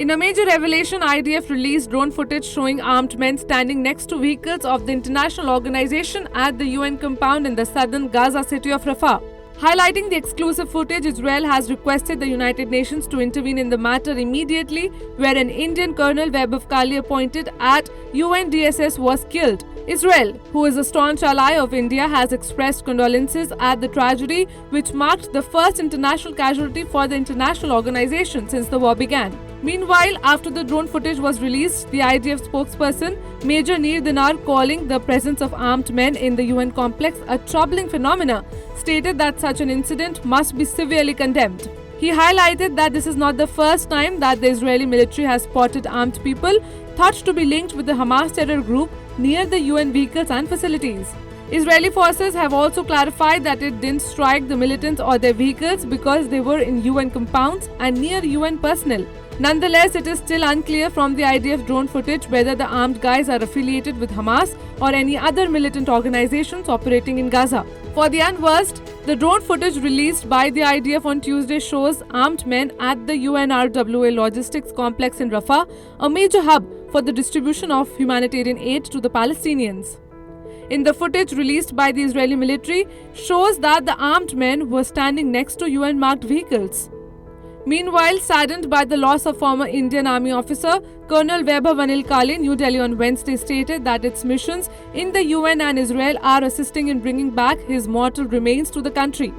In a major revelation, IDF released drone footage showing armed men standing next to vehicles of the international organization at the UN compound in the southern Gaza city of Rafah. Highlighting the exclusive footage, Israel has requested the United Nations to intervene in the matter immediately, where an Indian Colonel Webb of Kali appointed at UNDSS was killed. Israel, who is a staunch ally of India, has expressed condolences at the tragedy, which marked the first international casualty for the international organization since the war began. Meanwhile, after the drone footage was released, the IDF spokesperson, Major Nir Dinar, calling the presence of armed men in the UN complex a troubling phenomenon, stated that such an incident must be severely condemned. He highlighted that this is not the first time that the Israeli military has spotted armed people thought to be linked with the Hamas terror group near the UN vehicles and facilities. Israeli forces have also clarified that it didn't strike the militants or their vehicles because they were in UN compounds and near UN personnel. Nonetheless, it is still unclear from the IDF drone footage whether the armed guys are affiliated with Hamas or any other militant organizations operating in Gaza. For the unversed, the drone footage released by the IDF on Tuesday shows armed men at the UNRWA logistics complex in Rafah, a major hub for the distribution of humanitarian aid to the Palestinians. In the footage released by the Israeli military, shows that the armed men were standing next to UN-marked vehicles. Meanwhile, saddened by the loss of former Indian Army officer Colonel Webb of Anil Kali, New Delhi on Wednesday stated that its missions in the UN and Israel are assisting in bringing back his mortal remains to the country.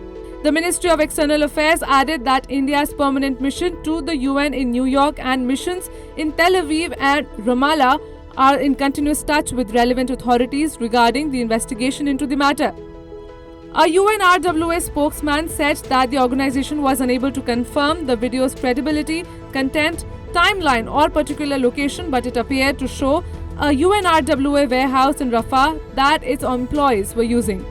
The Ministry of External Affairs added that India's permanent mission to the UN in New York and missions in Tel Aviv and Ramallah are in continuous touch with relevant authorities regarding the investigation into the matter. A UNRWA spokesman said that the organization was unable to confirm the video's credibility, content, timeline, or particular location, but it appeared to show a UNRWA warehouse in Rafah that its employees were using.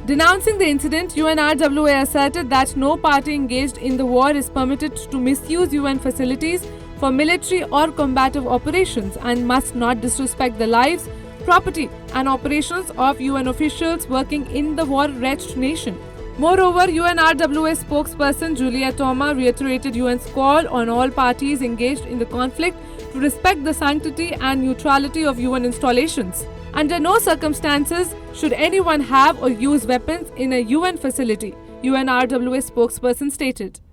Denouncing the incident, UNRWA asserted that no party engaged in the war is permitted to misuse UN facilities for military or combative operations and must not disrespect the lives, property and operations of UN officials working in the war-wrenched nation. Moreover, UNRWA spokesperson Julia Toma reiterated UN's call on all parties engaged in the conflict to respect the sanctity and neutrality of UN installations. Under no circumstances should anyone have or use weapons in a UN facility, UNRWA spokesperson stated.